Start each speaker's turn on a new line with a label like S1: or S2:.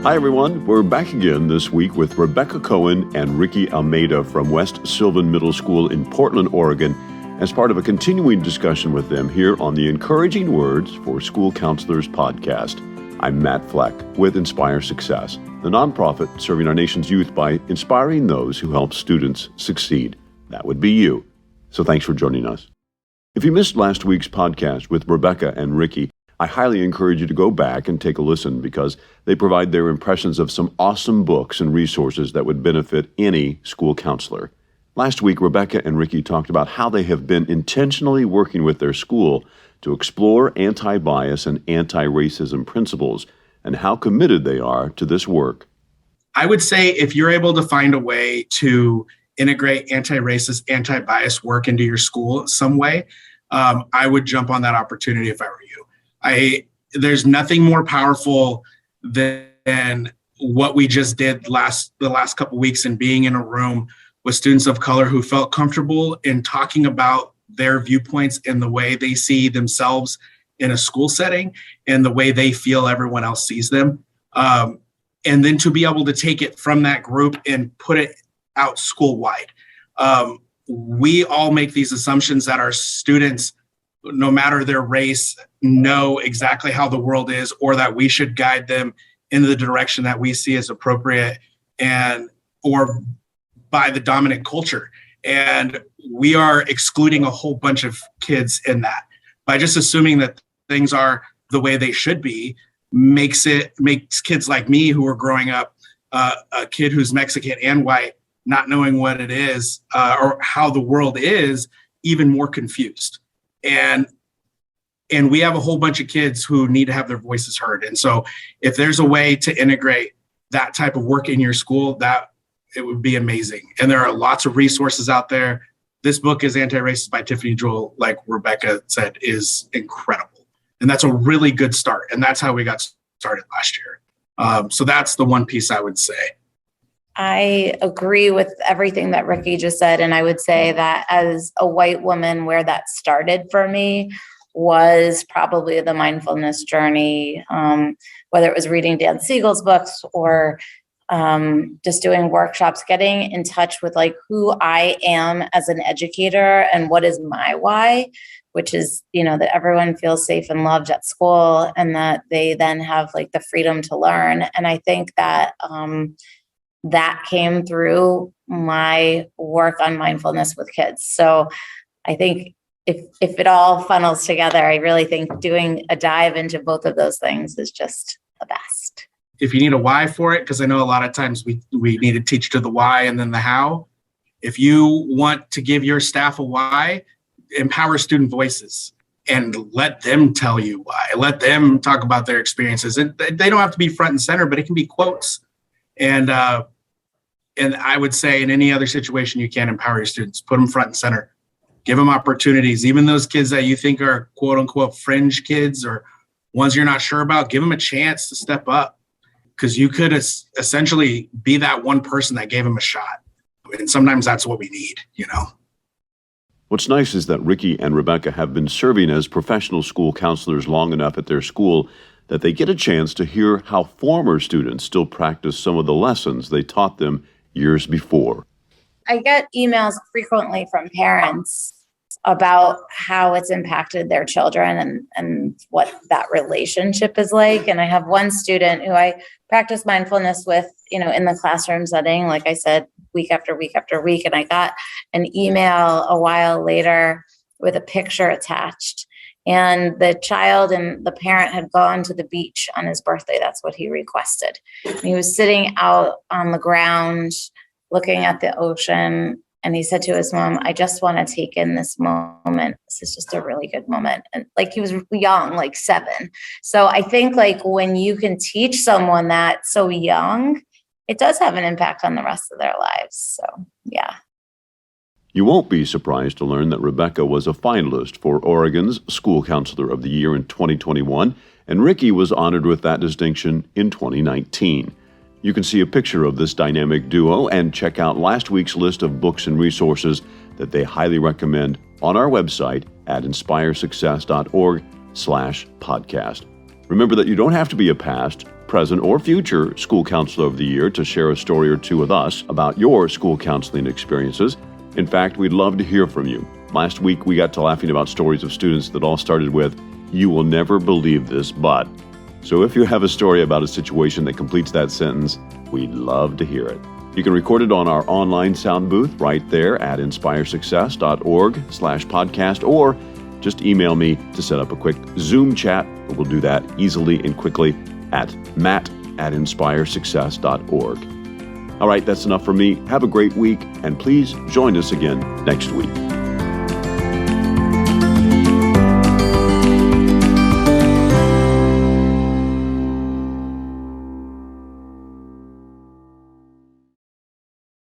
S1: Hi, everyone. We're back again this week with Rebecca Cohen and Ricky Almeida from West Sylvan Middle School in Portland, Oregon, as part of a continuing discussion with them here on the Encouraging Words for School Counselors podcast. I'm Matt Fleck with Inspire Success, the nonprofit serving our nation's youth by inspiring those who help students succeed. That would be you. So thanks for joining us. If you missed last week's podcast with Rebecca and Ricky, I highly encourage you to go back and take a listen because they provide their impressions of some awesome books and resources that would benefit any school counselor. Last week, Rebecca and Ricky talked about how they have been intentionally working with their school to explore anti-bias and anti-racism principles and how committed they are to this work.
S2: I would say if you're able to find a way to integrate anti-racist, anti-bias work into your school some way, I would jump on that opportunity if I were you. There's nothing more powerful than what we just did the last couple of weeks and being in a room with students of color who felt comfortable in talking about their viewpoints and the way they see themselves in a school setting and the way they feel everyone else sees them. And then to be able to take it from that group and put it out school-wide. We all make these assumptions that our students, no matter their race, know exactly how the world is, or that we should guide them in the direction that we see as appropriate or by the dominant culture. And we are excluding a whole bunch of kids in that. By just assuming that things are the way they should be, makes kids like me who are growing up, a kid who's Mexican and white, not knowing what it is or how the world is, even more confused. And we have a whole bunch of kids who need to have their voices heard. And so if there's a way to integrate that type of work in your school, that it would be amazing. And there are lots of resources out there. This book is Anti-Racist by Tiffany Jewell, like Rebecca said, is incredible. And that's a really good start. And that's how we got started last year. So that's the one piece I would say.
S3: I agree with everything that Ricky just said. And I would say that as a white woman, where that started for me was probably the mindfulness journey, whether it was reading Dan Siegel's books or just doing workshops, getting in touch with like who I am as an educator and what is my why, which is, that everyone feels safe and loved at school and that they then have like the freedom to learn. And I think that that came through my work on mindfulness with kids. So I think if it all funnels together, I really think doing a dive into both of those things is just the best.
S2: If you need a why for it, because I know a lot of times we need to teach to the why and then the how. If you want to give your staff a why, empower student voices and let them tell you why. Let them talk about their experiences. And they don't have to be front and center, but it can be quotes. And I would say in any other situation, you can empower your students, put them front and center, give them opportunities. Even those kids that you think are quote unquote fringe kids or ones you're not sure about, give them a chance to step up because you could essentially be that one person that gave them a shot. And sometimes that's what we need,
S1: What's nice is that Ricky and Rebecca have been serving as professional school counselors long enough at their school that they get a chance to hear how former students still practice some of the lessons they taught them years before.
S3: I get emails frequently from parents about how it's impacted their children and what that relationship is like. And I have one student who I practice mindfulness with, in the classroom setting, like I said, week after week after week. And I got an email a while later with a picture attached. And the child and the parent had gone to the beach on his birthday. That's what he requested. And he was sitting out on the ground looking at the ocean. And he said to his mom, I just want to take in this moment. This is just a really good moment. And like he was young, like 7. So I think like when you can teach someone that so young, it does have an impact on the rest of their lives. So, yeah.
S1: You won't be surprised to learn that Rebecca was a finalist for Oregon's School Counselor of the Year in 2021, and Ricky was honored with that distinction in 2019. You can see a picture of this dynamic duo and check out last week's list of books and resources that they highly recommend on our website at inspiresuccess.org/podcast. Remember that you don't have to be a past, present, or future School Counselor of the Year to share a story or two with us about your school counseling experiences. In fact, we'd love to hear from you. Last week, we got to laughing about stories of students that all started with, "You will never believe this, but." So if you have a story about a situation that completes that sentence, we'd love to hear it. You can record it on our online sound booth right there at inspiresuccess.org/podcast, or just email me to set up a quick Zoom chat. We'll do that easily and quickly at matt@inspiresuccess.org. All right, that's enough for me. Have a great week, and please join us again next week.